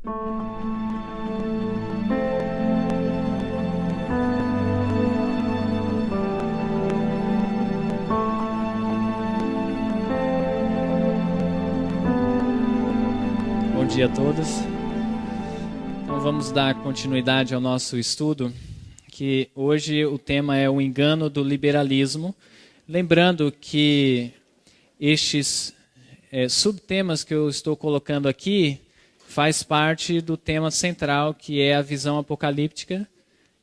Bom dia a todos. Então vamos dar continuidade ao nosso estudo, que hoje o tema é o engano do liberalismo. Lembrando que estes subtemas que eu estou colocando aqui faz parte do tema central, que é a visão apocalíptica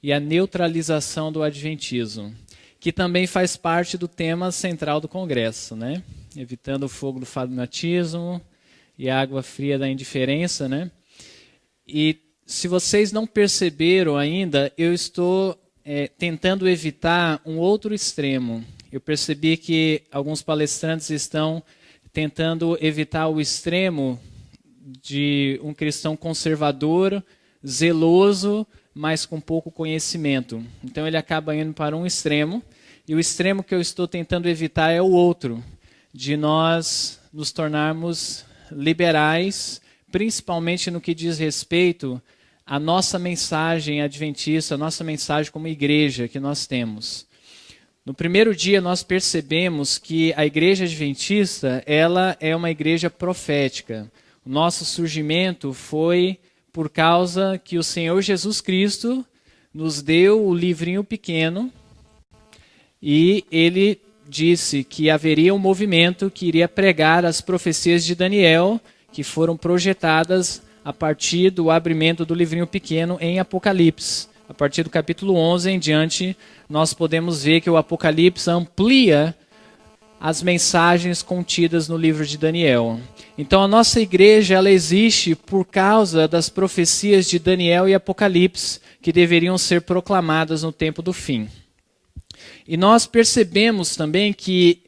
e a neutralização do adventismo, que também faz parte do tema central do Congresso, né? Evitando o fogo do fanatismo e a água fria da indiferença, né? E se vocês não perceberam ainda, eu estou tentando evitar um outro extremo. Eu percebi que alguns palestrantes estão tentando evitar o extremo de um cristão conservador, zeloso, mas com pouco conhecimento. Então ele acaba indo para um extremo, e o extremo que eu estou tentando evitar é o outro, de nós nos tornarmos liberais, principalmente no que diz respeito à nossa mensagem adventista, a nossa mensagem como igreja que nós temos. No primeiro dia nós percebemos que a igreja adventista, ela é uma igreja profética. O nosso surgimento foi por causa que o Senhor Jesus Cristo nos deu o livrinho pequeno e ele disse que haveria um movimento que iria pregar as profecias de Daniel, que foram projetadas a partir do abrimento do livrinho pequeno em Apocalipse. A partir do capítulo 11 em diante, nós podemos ver que o Apocalipse amplia as mensagens contidas no livro de Daniel. Então a nossa igreja ela existe por causa das profecias de Daniel e Apocalipse, que deveriam ser proclamadas no tempo do fim. E nós percebemos também que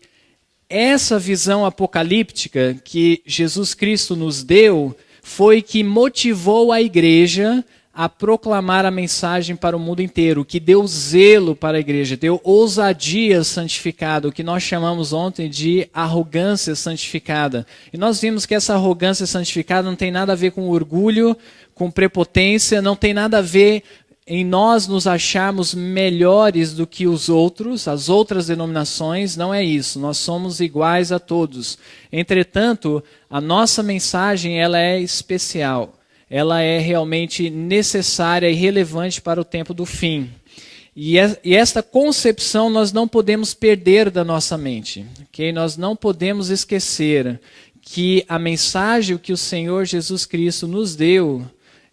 essa visão apocalíptica que Jesus Cristo nos deu foi que motivou a igreja a proclamar a mensagem para o mundo inteiro, que deu zelo para a igreja, deu ousadia santificada, o que nós chamamos ontem de arrogância santificada. E nós vimos que essa arrogância santificada não tem nada a ver com orgulho, com prepotência, não tem nada a ver em nós nos acharmos melhores do que os outros, as outras denominações, não é isso. Nós somos iguais a todos. Entretanto, a nossa mensagem ela é especial. Ela é realmente necessária e relevante para o tempo do fim. E esta concepção nós não podemos perder da nossa mente. Okay? Nós não podemos esquecer que a mensagem que o Senhor Jesus Cristo nos deu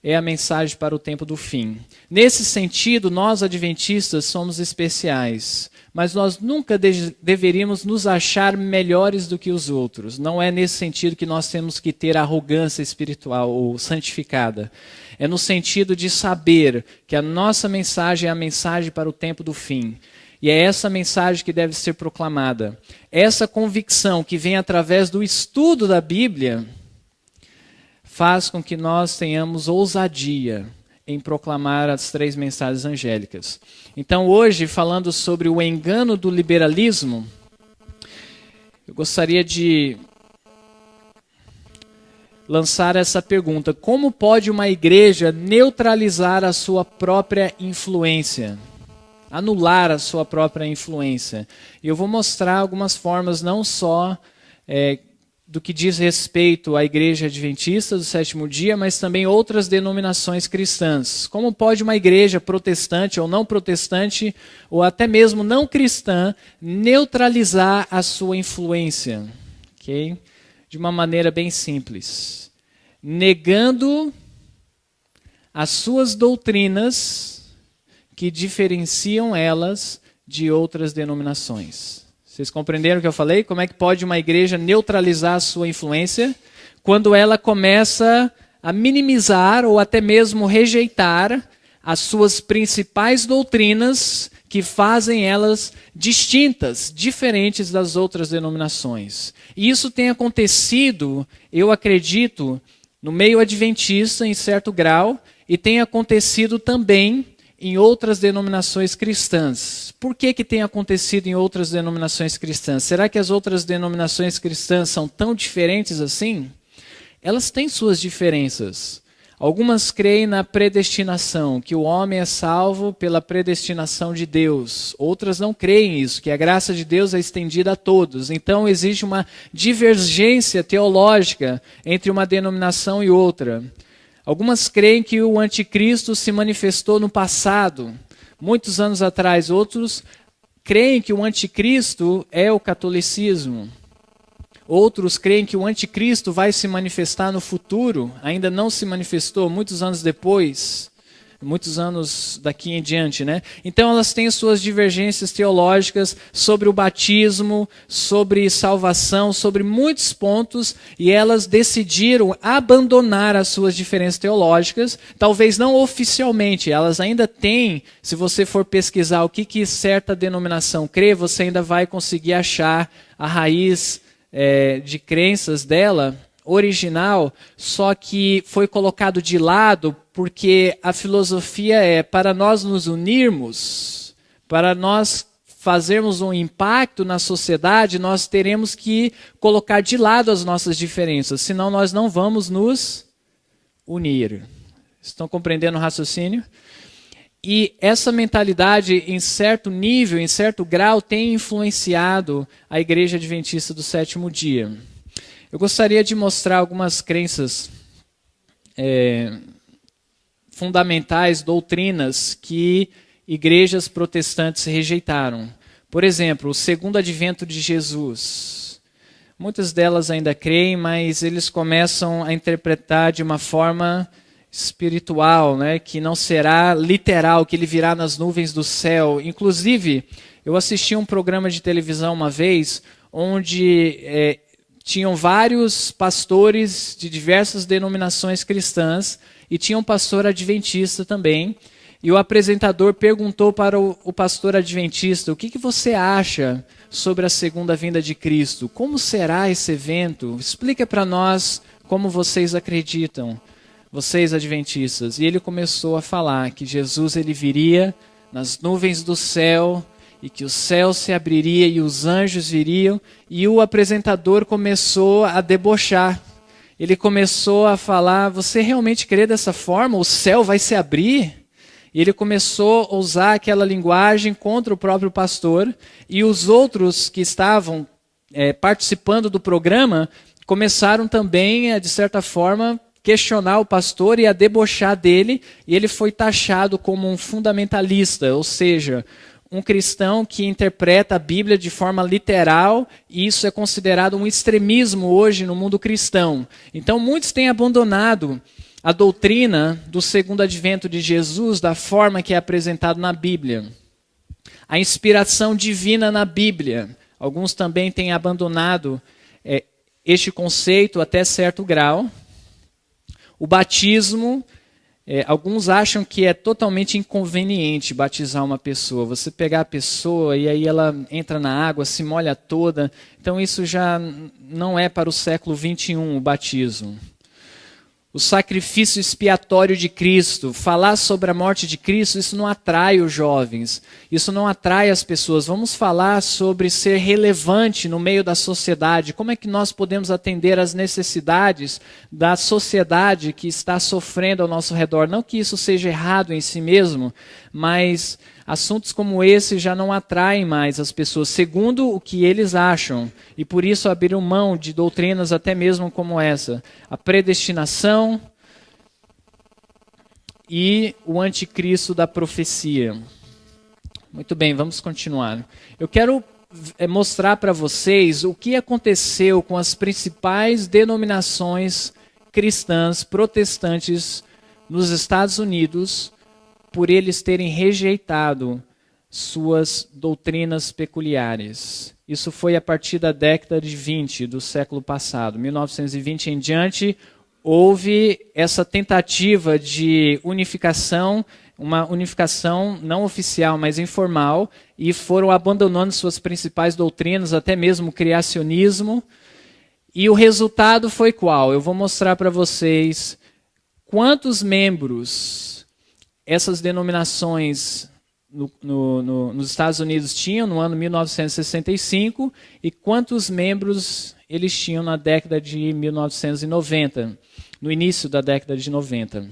é a mensagem para o tempo do fim. Nesse sentido, nós adventistas somos especiais, mas nós nunca deveríamos nos achar melhores do que os outros. Não é nesse sentido que nós temos que ter arrogância espiritual ou santificada. É no sentido de saber que a nossa mensagem é a mensagem para o tempo do fim. E é essa mensagem que deve ser proclamada. Essa convicção que vem através do estudo da Bíblia faz com que nós tenhamos ousadia em proclamar as 3 mensagens angélicas. Então hoje, falando sobre o engano do liberalismo, eu gostaria de lançar essa pergunta: como pode uma igreja neutralizar a sua própria influência? Anular a sua própria influência? E eu vou mostrar algumas formas, não só do que diz respeito à igreja adventista do sétimo dia, mas também outras denominações cristãs. Como pode uma igreja protestante ou não protestante, ou até mesmo não cristã, neutralizar a sua influência? Okay? De uma maneira bem simples. Negando as suas doutrinas que diferenciam elas de outras denominações. Vocês compreenderam o que eu falei? Como é que pode uma igreja neutralizar a sua influência? Quando ela começa a minimizar ou até mesmo rejeitar as suas principais doutrinas que fazem elas distintas, diferentes das outras denominações. E isso tem acontecido, eu acredito, no meio adventista em certo grau, e tem acontecido também em outras denominações cristãs. Por que tem acontecido em outras denominações cristãs? Será que as outras denominações cristãs são tão diferentes assim? Elas têm suas diferenças. Algumas creem na predestinação, que o homem é salvo pela predestinação de Deus. Outras não creem isso, que a graça de Deus é estendida a todos. Então existe uma divergência teológica entre uma denominação e outra. Algumas creem que o anticristo se manifestou no passado, muitos anos atrás. Outros creem que o anticristo é o catolicismo. Outros creem que o anticristo vai se manifestar no futuro, ainda não se manifestou, muitos anos depois, muitos anos daqui em diante, né? Então elas têm suas divergências teológicas sobre o batismo, sobre salvação, sobre muitos pontos, e elas decidiram abandonar as suas diferenças teológicas, talvez não oficialmente, elas ainda têm, se você for pesquisar o que certa denominação crê, você ainda vai conseguir achar a raiz de crenças dela, original, só que foi colocado de lado porque a filosofia é para nós nos unirmos, para nós fazermos um impacto na sociedade, nós teremos que colocar de lado as nossas diferenças, senão nós não vamos nos unir. Estão compreendendo o raciocínio? E essa mentalidade, em certo nível, em certo grau, tem influenciado a Igreja Adventista do Sétimo Dia. Eu gostaria de mostrar algumas crenças fundamentais, doutrinas, que igrejas protestantes rejeitaram. Por exemplo, o segundo advento de Jesus. Muitas delas ainda creem, mas eles começam a interpretar de uma forma espiritual, né, que não será literal, que ele virá nas nuvens do céu. Inclusive, eu assisti um programa de televisão uma vez, onde tinham vários pastores de diversas denominações cristãs, e tinha um pastor adventista também, e o apresentador perguntou para o pastor adventista: o que você acha sobre a segunda vinda de Cristo? Como será esse evento? Explica para nós como vocês acreditam, vocês adventistas. E ele começou a falar que Jesus ele viria nas nuvens do céu, e que o céu se abriria e os anjos viriam, e o apresentador começou a debochar. Ele começou a falar: você realmente crê dessa forma? O céu vai se abrir? E ele começou a usar aquela linguagem contra o próprio pastor, e os outros que estavam participando do programa começaram também, de certa forma, questionar o pastor e a debochar dele, e ele foi taxado como um fundamentalista, ou seja, um cristão que interpreta a Bíblia de forma literal, e isso é considerado um extremismo hoje no mundo cristão. Então muitos têm abandonado a doutrina do segundo advento de Jesus da forma que é apresentado na Bíblia. A inspiração divina na Bíblia. Alguns também têm abandonado este conceito até certo grau. O batismo, alguns acham que é totalmente inconveniente batizar uma pessoa. Você pegar a pessoa e aí ela entra na água, se molha toda. Então isso já não é para o século XXI o batismo. O sacrifício expiatório de Cristo, falar sobre a morte de Cristo, isso não atrai os jovens, isso não atrai as pessoas. Vamos falar sobre ser relevante no meio da sociedade, como é que nós podemos atender às necessidades da sociedade que está sofrendo ao nosso redor. Não que isso seja errado em si mesmo, mas assuntos como esse já não atraem mais as pessoas, segundo o que eles acham. E por isso abriram mão de doutrinas até mesmo como essa. A predestinação e o anticristo da profecia. Muito bem, vamos continuar. Eu quero mostrar para vocês o que aconteceu com as principais denominações cristãs protestantes nos Estados Unidos, por eles terem rejeitado suas doutrinas peculiares. Isso foi a partir da década de 20 do século passado. 1920 em diante, houve essa tentativa de unificação, uma unificação não oficial, mas informal, e foram abandonando suas principais doutrinas, até mesmo o criacionismo. E o resultado foi qual? Eu vou mostrar para vocês quantos membros essas denominações nos Estados Unidos tinham no ano 1965 e quantos membros eles tinham na década de 1990. no início da década de 90.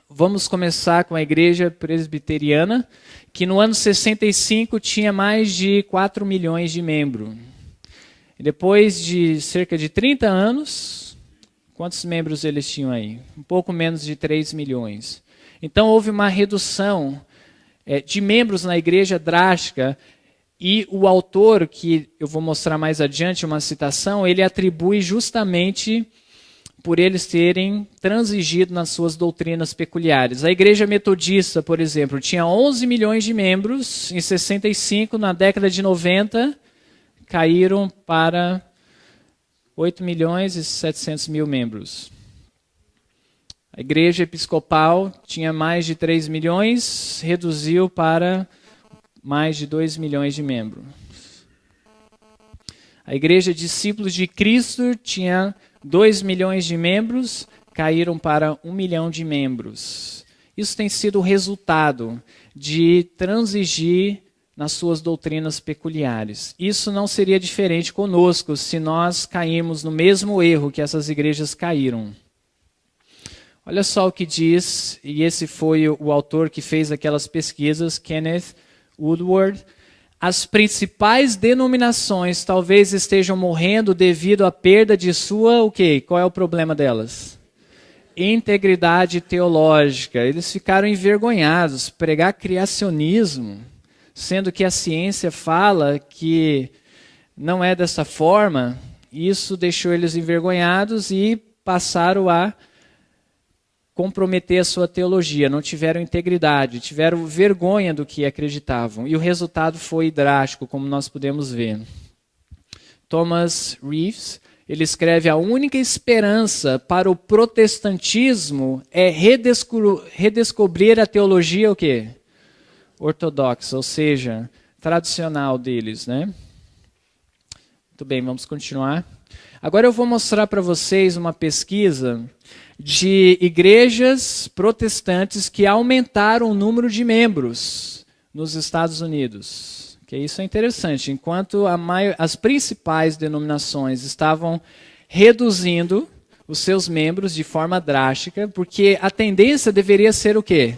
Vamos começar com a igreja presbiteriana, que no ano 65 tinha mais de 4 milhões de membros. E depois de cerca de 30 anos, quantos membros eles tinham aí? Um pouco menos de 3 milhões. Então houve uma redução de membros na igreja drástica, e o autor, que eu vou mostrar mais adiante, uma citação, ele atribui justamente por eles terem transigido nas suas doutrinas peculiares. A igreja metodista, por exemplo, tinha 11 milhões de membros, em 65, na década de 90, caíram para 8 milhões e 700 mil membros. A igreja episcopal tinha mais de 3 milhões, reduziu para mais de 2 milhões de membros. A igreja Discípulos de Cristo tinha 2 milhões de membros, caíram para 1 milhão de membros. Isso tem sido o resultado de transigir nas suas doutrinas peculiares. Isso não seria diferente conosco se nós caímos no mesmo erro que essas igrejas caíram. Olha só o que diz, e esse foi o autor que fez aquelas pesquisas, Kenneth Woodward. As principais denominações talvez estejam morrendo devido à perda de sua, o quê? Qual é o problema delas? Integridade teológica. Eles ficaram envergonhados. Pregar criacionismo, sendo que a ciência fala que não é dessa forma, isso deixou eles envergonhados e passaram a comprometer a sua teologia, não tiveram integridade, tiveram vergonha do que acreditavam. E o resultado foi drástico, como nós podemos ver. Thomas Reeves, ele escreve: a única esperança para o protestantismo é redescobrir a teologia o quê? Ortodoxa, ou seja, tradicional deles, né? Muito bem, vamos continuar. Agora eu vou mostrar para vocês uma pesquisa de igrejas protestantes que aumentaram o número de membros nos Estados Unidos. Que isso é interessante. Enquanto as principais denominações estavam reduzindo os seus membros de forma drástica, porque a tendência deveria ser o quê?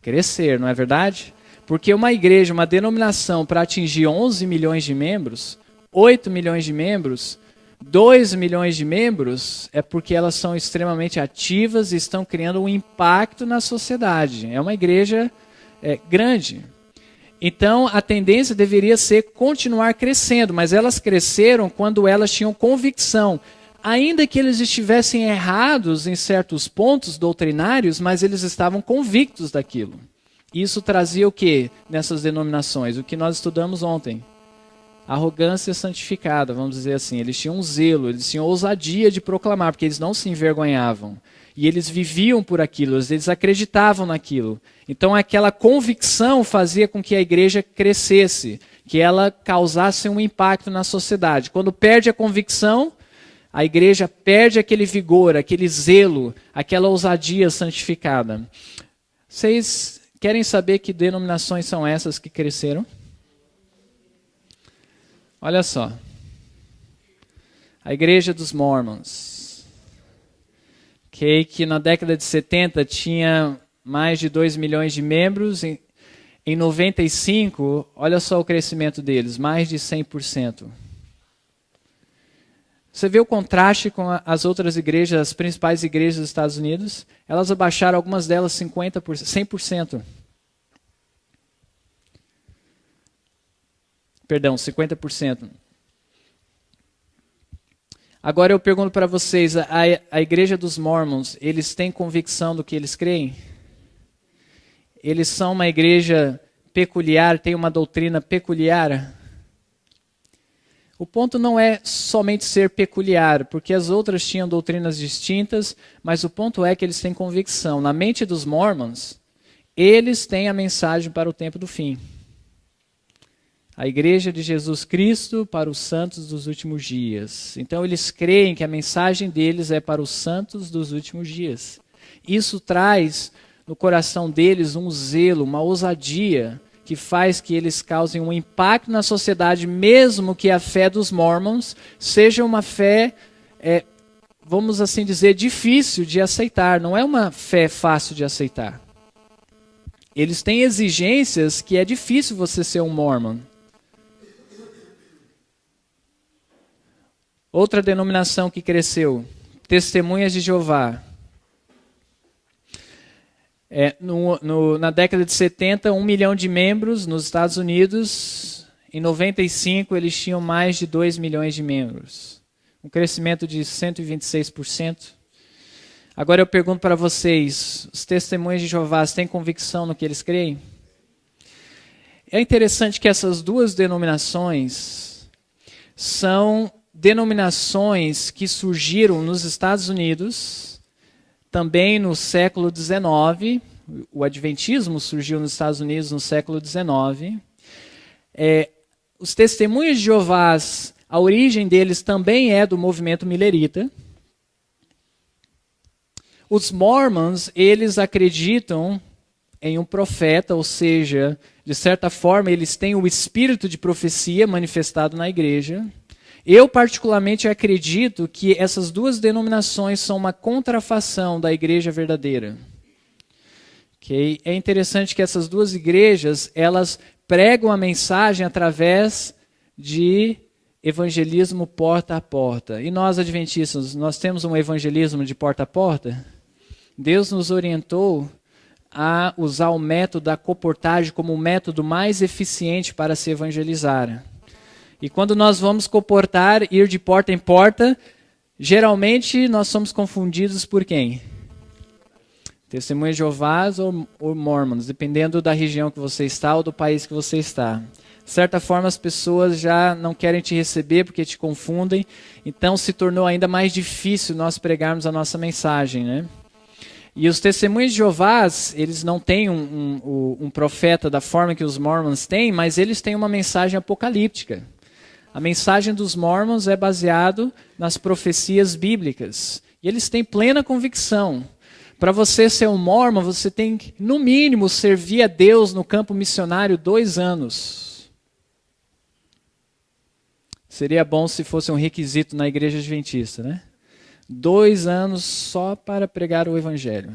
Crescer, não é verdade? Porque uma igreja, uma denominação, para atingir 11 milhões de membros, 8 milhões de membros, 2 milhões de membros, é porque elas são extremamente ativas e estão criando um impacto na sociedade. É uma igreja grande. Então, a tendência deveria ser continuar crescendo, mas elas cresceram quando elas tinham convicção. Ainda que eles estivessem errados em certos pontos doutrinários, mas eles estavam convictos daquilo. Isso trazia o quê nessas denominações? O que nós estudamos ontem. Arrogância santificada, vamos dizer assim. Eles tinham um zelo, eles tinham ousadia de proclamar, porque eles não se envergonhavam. E eles viviam por aquilo, eles acreditavam naquilo. Então aquela convicção fazia com que a igreja crescesse, que ela causasse um impacto na sociedade. Quando perde a convicção, a igreja perde aquele vigor, aquele zelo, aquela ousadia santificada. Vocês querem saber que denominações são essas que cresceram? Olha só, a igreja dos Mormons, que na década de 70 tinha mais de 2 milhões de membros, em 95, olha só o crescimento deles, mais de 100%. Você vê o contraste com as outras igrejas, as principais igrejas dos Estados Unidos? Elas abaixaram, algumas delas 50%, 100%. Perdão, 50%. Agora eu pergunto para vocês, a igreja dos Mormons, eles têm convicção do que eles creem? Eles são uma igreja peculiar, têm uma doutrina peculiar? O ponto não é somente ser peculiar, porque as outras tinham doutrinas distintas, mas o ponto é que eles têm convicção. Na mente dos Mormons, eles têm a mensagem para o tempo do fim. A igreja de Jesus Cristo para os santos dos últimos dias. Então eles creem que a mensagem deles é para os santos dos últimos dias. Isso traz no coração deles um zelo, uma ousadia, que faz que eles causem um impacto na sociedade, mesmo que a fé dos Mormons seja uma fé vamos assim dizer, difícil de aceitar. Não é uma fé fácil de aceitar. Eles têm exigências que é difícil você ser um Mormon. Outra denominação que cresceu, Testemunhas de Jeová. Na década de 70, 1 milhão de membros nos Estados Unidos. Em 95, eles tinham mais de 2 milhões de membros. Um crescimento de 126%. Agora eu pergunto para vocês, os Testemunhas de Jeová têm convicção no que eles creem? É interessante que essas duas denominações são denominações que surgiram nos Estados Unidos, também no século XIX. O Adventismo surgiu nos Estados Unidos no século XIX. Os Testemunhas de Jeová, a origem deles também é do movimento milerita. Os Mormons, eles acreditam em um profeta, ou seja, de certa forma, eles têm o espírito de profecia manifestado na igreja. Eu, particularmente, acredito que essas duas denominações são uma contrafação da igreja verdadeira. Okay? É interessante que essas duas igrejas, elas pregam a mensagem através de evangelismo porta a porta. E nós, adventistas, nós temos um evangelismo de porta a porta? Deus nos orientou a usar o método da colportagem como o método mais eficiente para se evangelizar. E quando nós vamos colportar, ir de porta em porta, geralmente nós somos confundidos por quem? Testemunhas de Jeová ou Mormons, dependendo da região que você está ou do país que você está. De certa forma, as pessoas já não querem te receber porque te confundem, então se tornou ainda mais difícil nós pregarmos a nossa mensagem, né? E os Testemunhas de Jeová, eles não têm um profeta da forma que os Mormons têm, mas eles têm uma mensagem apocalíptica. A mensagem dos Mormons é baseada nas profecias bíblicas. E eles têm plena convicção. Para você ser um Mormon, você tem que, no mínimo, servir a Deus no campo missionário 2 anos. Seria bom se fosse um requisito na igreja adventista, né? 2 anos só para pregar o evangelho.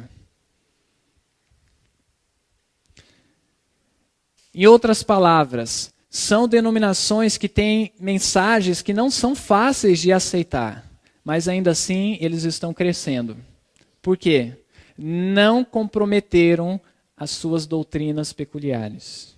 Em outras palavras, são denominações que têm mensagens que não são fáceis de aceitar, mas ainda assim eles estão crescendo. Por quê? Não comprometeram as suas doutrinas peculiares.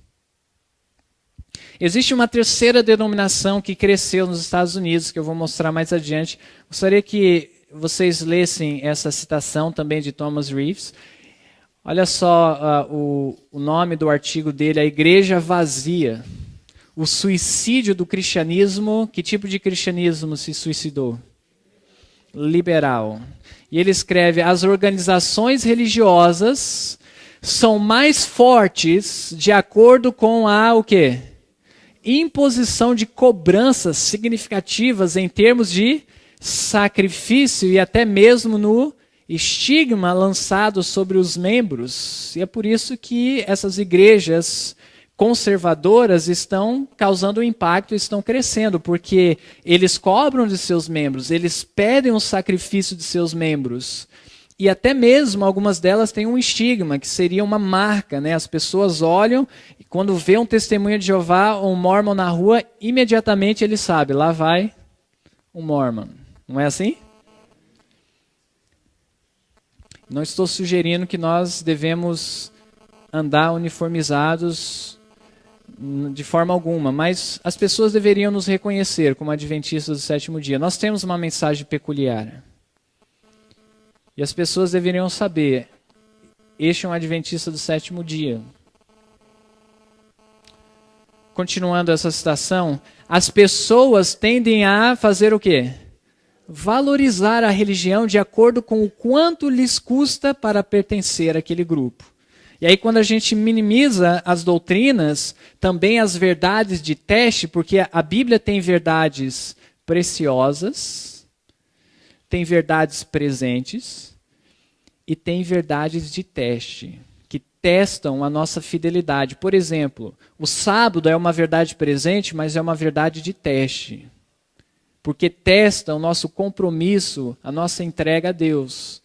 Existe uma terceira denominação que cresceu nos Estados Unidos, que eu vou mostrar mais adiante. Gostaria que vocês lessem essa citação também de Thomas Reeves. Olha só o nome do artigo dele, A Igreja Vazia. O suicídio do cristianismo. Que tipo de cristianismo se suicidou? Liberal. E ele escreve: as organizações religiosas são mais fortes de acordo com a o quê? Imposição de cobranças significativas em termos de sacrifício e até mesmo no estigma lançado sobre os membros. E é por isso que essas igrejas conservadoras estão causando impacto e estão crescendo, porque eles cobram de seus membros, eles pedem um sacrifício de seus membros. E até mesmo algumas delas têm um estigma, que seria uma marca, né? As pessoas olham e quando vê um testemunho de Jeová ou um Mormon na rua, imediatamente ele sabe, lá vai um Mormon. Não é assim? Não estou sugerindo que nós devemos andar uniformizados de forma alguma, mas as pessoas deveriam nos reconhecer como adventistas do sétimo dia. Nós temos uma mensagem peculiar. E as pessoas deveriam saber, este é um adventista do sétimo dia. Continuando essa citação, as pessoas tendem a fazer o quê? Valorizar a religião de acordo com o quanto lhes custa para pertencer àquele grupo. E aí quando a gente minimiza as doutrinas, também as verdades de teste, porque a Bíblia tem verdades preciosas, tem verdades presentes e tem verdades de teste, que testam a nossa fidelidade. Por exemplo, o sábado é uma verdade presente, mas é uma verdade de teste. porque testa o nosso compromisso, a nossa entrega a Deus.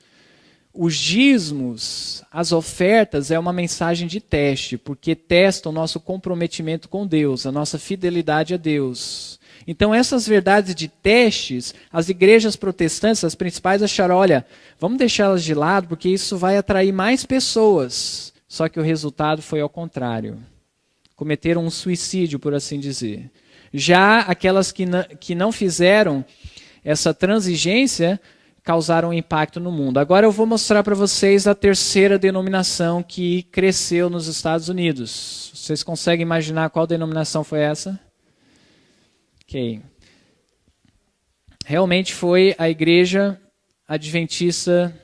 Os dízimos, as ofertas, é uma mensagem de teste, porque testa o nosso comprometimento com Deus, a nossa fidelidade a Deus. Então, essas verdades de testes, as igrejas protestantes, as principais, acharam, olha, vamos deixá-las de lado, porque isso vai atrair mais pessoas. Só que o resultado foi ao contrário. Cometeram um suicídio, por assim dizer. Já aquelas que não fizeram essa transigência, causaram um impacto no mundo. Agora eu vou mostrar para vocês a terceira denominação que cresceu nos Estados Unidos. Vocês conseguem imaginar qual denominação foi essa? Ok. Realmente foi a Igreja Adventista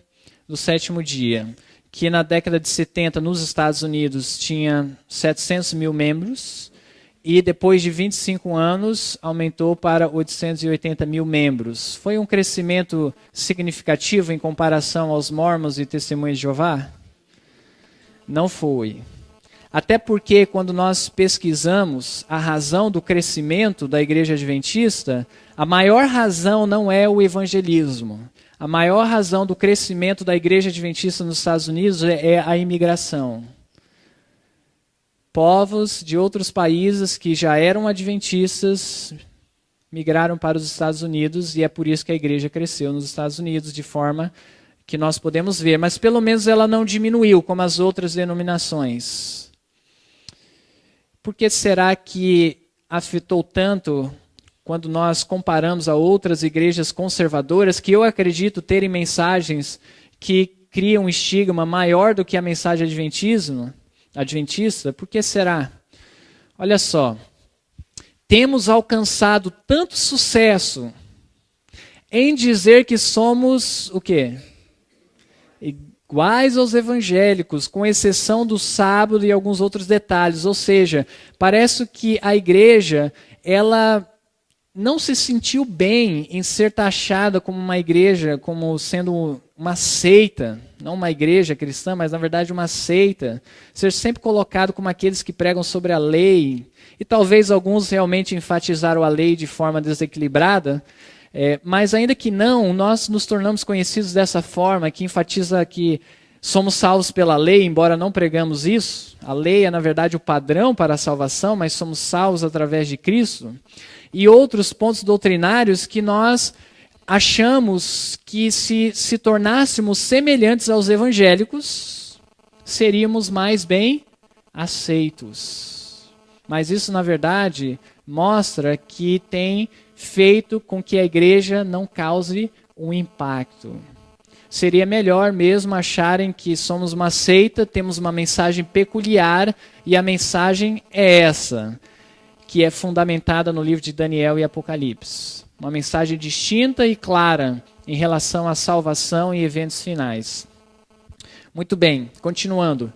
do Sétimo Dia, que na década de 70 nos Estados Unidos tinha 700 mil membros, e depois de 25 anos aumentou para 880 mil membros. Foi um crescimento significativo em comparação aos Mormons e Testemunhas de Jeová? Não foi. Até porque quando nós pesquisamos a razão do crescimento da Igreja Adventista, a maior razão não é o evangelismo. A maior razão do crescimento da Igreja Adventista nos Estados Unidos é a imigração. Povos de outros países que já eram adventistas migraram para os Estados Unidos e é por isso que a igreja cresceu nos Estados Unidos de forma que nós podemos ver. Mas pelo menos ela não diminuiu como as outras denominações. Por que será que afetou tanto quando nós comparamos a outras igrejas conservadoras que eu acredito terem mensagens que criam um estigma maior do que a mensagem adventista? Por que será? Olha só, temos alcançado tanto sucesso em dizer que somos o quê? Iguais aos evangélicos, com exceção do sábado e alguns outros detalhes. Ou seja, parece que a igreja, ela não se sentiu bem em ser taxada como uma igreja, como sendo uma seita, não uma igreja cristã, mas na verdade uma seita, ser sempre colocado como aqueles que pregam sobre a lei, e talvez alguns realmente enfatizaram a lei de forma desequilibrada, mas ainda que não, nós nos tornamos conhecidos dessa forma, que enfatiza que somos salvos pela lei, embora não pregamos isso. A lei é na verdade o padrão para a salvação, mas somos salvos através de Cristo. E outros pontos doutrinários que nós achamos que se tornássemos semelhantes aos evangélicos, seríamos mais bem aceitos. Mas isso, na verdade, mostra que tem feito com que a igreja não cause um impacto. Seria melhor mesmo acharem que somos uma seita, temos uma mensagem peculiar, e a mensagem é essa, que é fundamentada no livro de Daniel e Apocalipse. Uma mensagem distinta e clara em relação à salvação e eventos finais. Muito bem, continuando.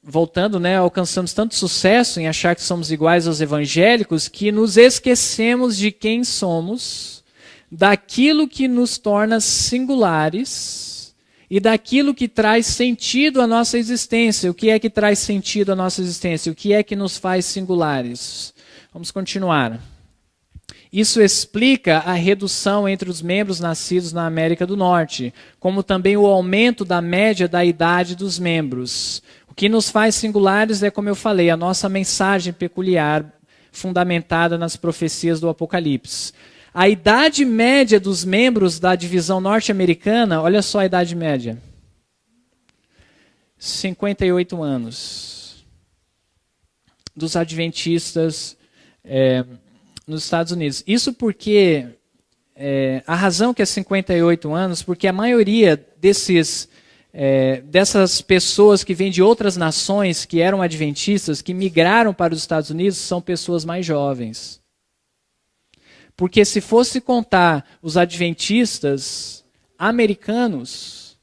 Voltando, alcançamos tanto sucesso em achar que somos iguais aos evangélicos que nos esquecemos de quem somos, daquilo que nos torna singulares e daquilo que traz sentido à nossa existência. O que é que traz sentido à nossa existência? O que é que nos faz singulares? Vamos continuar. Isso explica a redução entre os membros nascidos na América do Norte, como também o aumento da média da idade dos membros. O que nos faz singulares é, como eu falei, a nossa mensagem peculiar, fundamentada nas profecias do Apocalipse. A idade média dos membros da divisão norte-americana, olha só a idade média, 58 anos. Dos adventistas nos Estados Unidos. Isso porque, a razão que é 58 anos, porque a maioria dessas pessoas que vêm de outras nações, que eram adventistas, que migraram para os Estados Unidos, são pessoas mais jovens. Porque se fosse contar os adventistas americanos,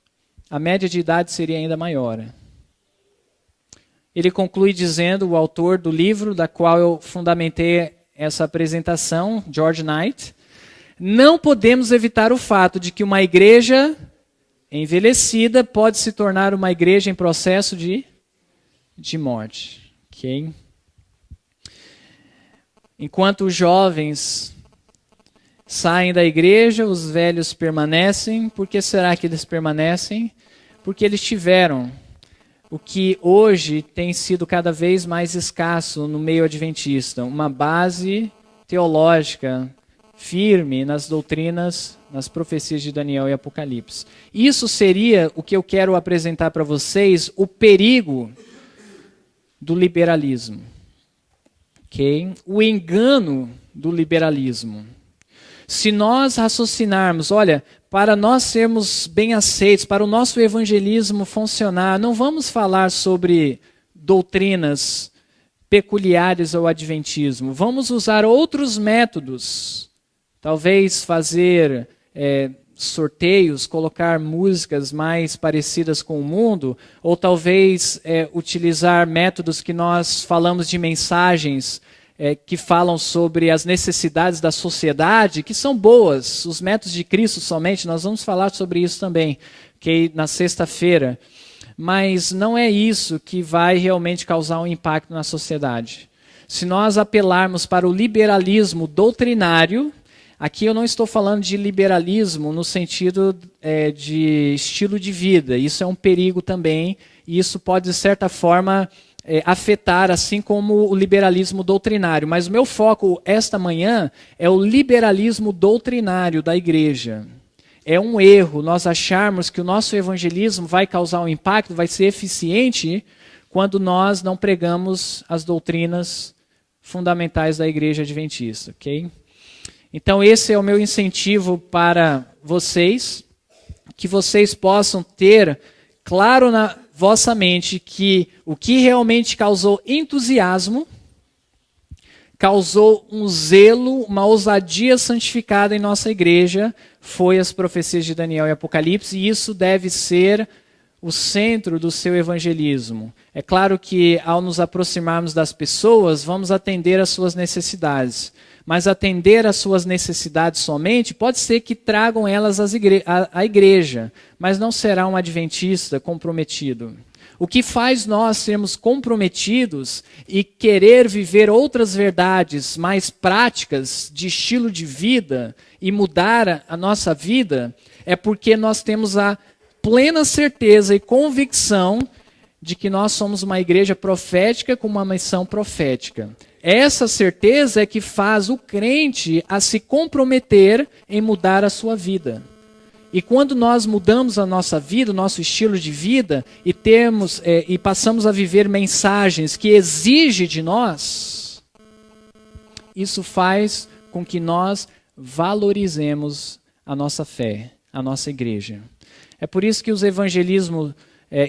a média de idade seria ainda maior. Ele conclui dizendo, o autor do livro, da qual eu fundamentei essa apresentação, George Knight, não podemos evitar o fato de que uma igreja envelhecida pode se tornar uma igreja em processo de morte. Okay? Enquanto os jovens saem da igreja, os velhos permanecem. Por que será que eles permanecem? Porque eles tiveram o que hoje tem sido cada vez mais escasso no meio adventista, uma base teológica firme nas doutrinas, nas profecias de Daniel e Apocalipse. Isso seria o que eu quero apresentar para vocês, o perigo do liberalismo. Okay? O engano do liberalismo. Se nós raciocinarmos, olha, para nós sermos bem aceitos, para o nosso evangelismo funcionar, não vamos falar sobre doutrinas peculiares ao adventismo. Vamos usar outros métodos. Talvez fazer sorteios, colocar músicas mais parecidas com o mundo, ou talvez utilizar métodos que nós falamos de mensagens que falam sobre as necessidades da sociedade, que são boas, os métodos de Cristo somente, nós vamos falar sobre isso também, okay, na sexta-feira. Mas não é isso que vai realmente causar um impacto na sociedade. Se nós apelarmos para o liberalismo doutrinário, aqui eu não estou falando de liberalismo no sentido de estilo de vida, isso é um perigo também, e isso pode, de certa forma, afetar, assim como o liberalismo doutrinário. Mas o meu foco esta manhã é o liberalismo doutrinário da igreja. É um erro nós acharmos que o nosso evangelismo vai causar um impacto, vai ser eficiente, quando nós não pregamos as doutrinas fundamentais da igreja adventista. Okay? Então esse é o meu incentivo para vocês, que vocês possam ter claro na vossa mente que o que realmente causou entusiasmo, causou um zelo, uma ousadia santificada em nossa igreja, foi as profecias de Daniel e Apocalipse, e isso deve ser o centro do seu evangelismo. É claro que ao nos aproximarmos das pessoas, vamos atender às suas necessidades. Mas atender às suas necessidades somente, pode ser que tragam elas à igreja, mas não será um adventista comprometido. O que faz nós sermos comprometidos e querer viver outras verdades mais práticas de estilo de vida e mudar a nossa vida é porque nós temos a plena certeza e convicção de que nós somos uma igreja profética com uma missão profética. Essa certeza é que faz o crente a se comprometer em mudar a sua vida. E quando nós mudamos a nossa vida, o nosso estilo de vida, e passamos a viver mensagens que exigem de nós, isso faz com que nós valorizemos a nossa fé, a nossa igreja. É por isso que os evangelismos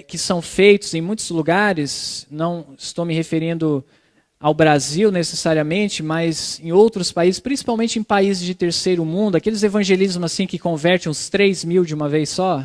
que são feitos em muitos lugares, não estou me referindo ao Brasil necessariamente, mas em outros países, principalmente em países de terceiro mundo, aqueles evangelismos assim que convertem uns 3 mil de uma vez só,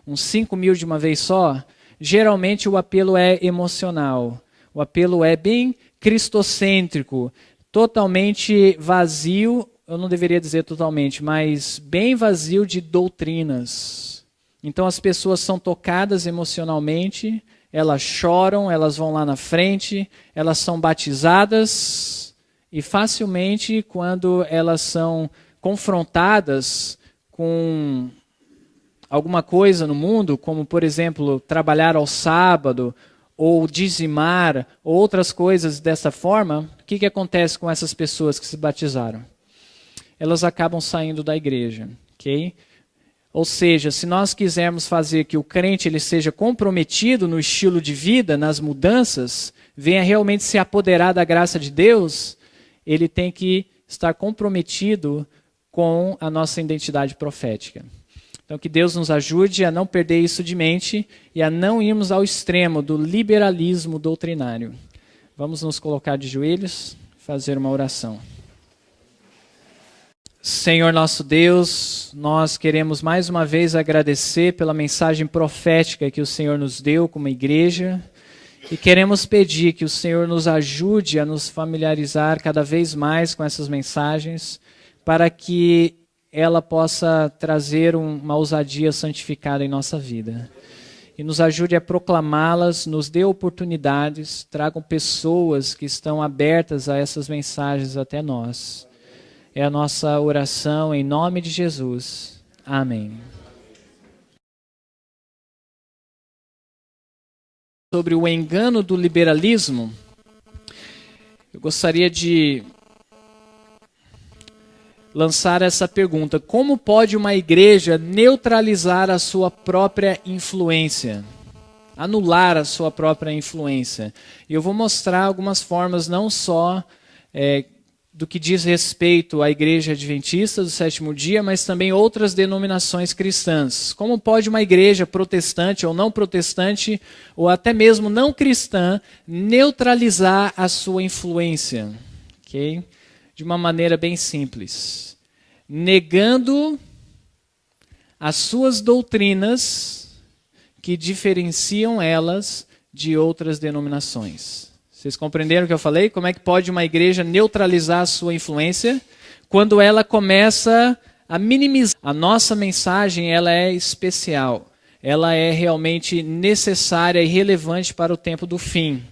uns 5 mil de uma vez só, geralmente o apelo é emocional, o apelo é bem cristocêntrico, totalmente vazio, eu não deveria dizer totalmente, mas bem vazio de doutrinas. Então as pessoas são tocadas emocionalmente, elas choram, elas vão lá na frente, elas são batizadas e facilmente quando elas são confrontadas com alguma coisa no mundo, como por exemplo trabalhar ao sábado ou dizimar ou outras coisas dessa forma, o que acontece com essas pessoas que se batizaram? Elas acabam saindo da igreja, ok? Ou seja, se nós quisermos fazer que o crente ele seja comprometido no estilo de vida, nas mudanças, venha realmente se apoderar da graça de Deus, ele tem que estar comprometido com a nossa identidade profética. Então que Deus nos ajude a não perder isso de mente e a não irmos ao extremo do liberalismo doutrinário. Vamos nos colocar de joelhos e fazer uma oração. Senhor nosso Deus, nós queremos mais uma vez agradecer pela mensagem profética que o Senhor nos deu como igreja e queremos pedir que o Senhor nos ajude a nos familiarizar cada vez mais com essas mensagens para que ela possa trazer uma ousadia santificada em nossa vida. E nos ajude a proclamá-las, nos dê oportunidades, tragam pessoas que estão abertas a essas mensagens até nós. É a nossa oração em nome de Jesus. Amém. Sobre o engano do liberalismo, eu gostaria de lançar essa pergunta: como pode uma igreja neutralizar a sua própria influência? Anular a sua própria influência? E eu vou mostrar algumas formas, não só do que diz respeito à Igreja Adventista do Sétimo Dia, mas também outras denominações cristãs. Como pode uma igreja protestante ou não protestante, ou até mesmo não cristã, neutralizar a sua influência? Okay? De uma maneira bem simples. Negando as suas doutrinas que diferenciam elas de outras denominações. Vocês compreenderam o que eu falei? Como é que pode uma igreja neutralizar a sua influência? Quando ela começa a minimizar. A nossa mensagem, ela é especial. Ela é realmente necessária e relevante para o tempo do fim.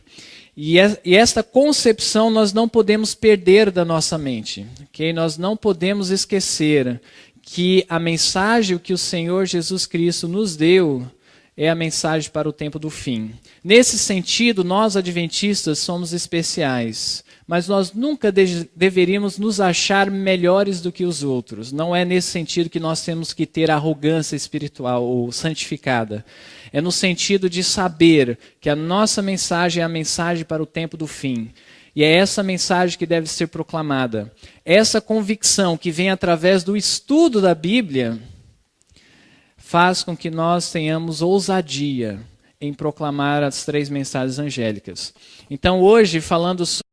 E esta concepção nós não podemos perder da nossa mente. Okay? Nós não podemos esquecer que a mensagem que o Senhor Jesus Cristo nos deu é a mensagem para o tempo do fim. Nesse sentido, nós adventistas somos especiais, mas nós nunca deveríamos nos achar melhores do que os outros. Não é nesse sentido que nós temos que ter arrogância espiritual ou santificada. É no sentido de saber que a nossa mensagem é a mensagem para o tempo do fim. E é essa mensagem que deve ser proclamada. Essa convicção que vem através do estudo da Bíblia faz com que nós tenhamos ousadia em proclamar as 3 mensagens angélicas. Então hoje, falando sobre...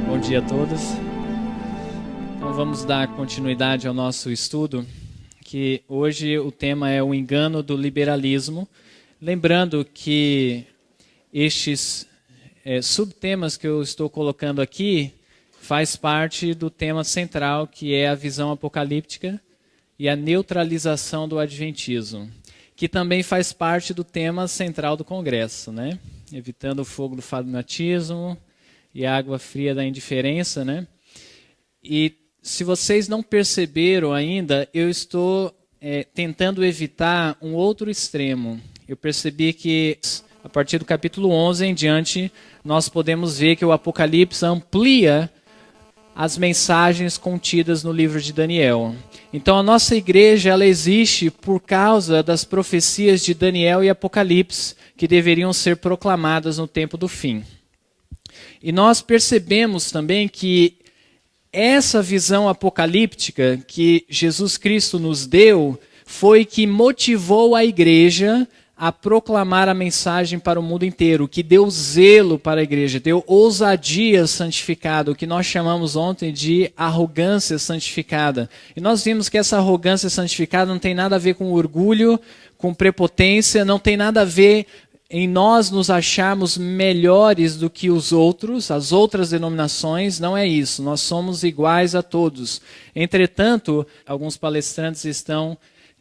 Bom dia a todos. Então vamos dar continuidade ao nosso estudo, que hoje o tema é o engano do liberalismo. Lembrando que estes subtemas que eu estou colocando aqui faz parte do tema central, que é a visão apocalíptica e a neutralização do adventismo, que também faz parte do tema central do Congresso, né? Evitando o fogo do fanatismo e a água fria da indiferença, né? E se vocês não perceberam ainda, eu estou tentando evitar um outro extremo. Eu percebi que, a partir do capítulo 11 em diante, nós podemos ver que o Apocalipse amplia as mensagens contidas no livro de Daniel. Então, a nossa igreja ela existe por causa das profecias de Daniel e Apocalipse, que deveriam ser proclamadas no tempo do fim. E nós percebemos também que essa visão apocalíptica que Jesus Cristo nos deu foi que motivou a igreja a proclamar a mensagem para o mundo inteiro, que deu zelo para a igreja, deu ousadia santificada, o que nós chamamos ontem de arrogância santificada. E nós vimos que essa arrogância santificada não tem nada a ver com orgulho, com prepotência, não tem nada a ver em nós nos acharmos melhores do que os outros, as outras denominações. Não é isso, nós somos iguais a todos. Entretanto, alguns palestrantes estão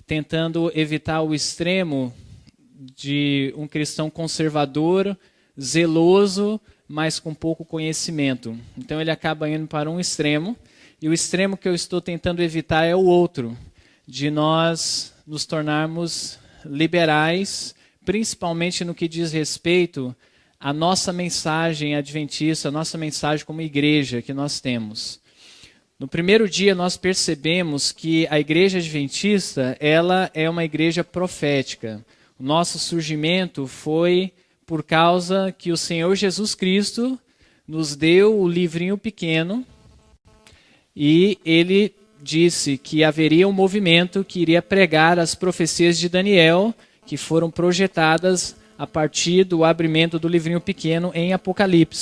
tentando evitar o extremo de um cristão conservador, zeloso, mas com pouco conhecimento. Então ele acaba indo para um extremo, e o extremo que eu estou tentando evitar é o outro, de nós nos tornarmos liberais, principalmente no que diz respeito à nossa mensagem adventista, a nossa mensagem como igreja que nós temos. No primeiro dia nós percebemos que a igreja adventista ela é uma igreja profética. O nosso surgimento foi por causa que o Senhor Jesus Cristo nos deu o livrinho pequeno e ele disse que haveria um movimento que iria pregar as profecias de Daniel, que foram projetadas a partir do abrimento do livrinho pequeno em Apocalipse.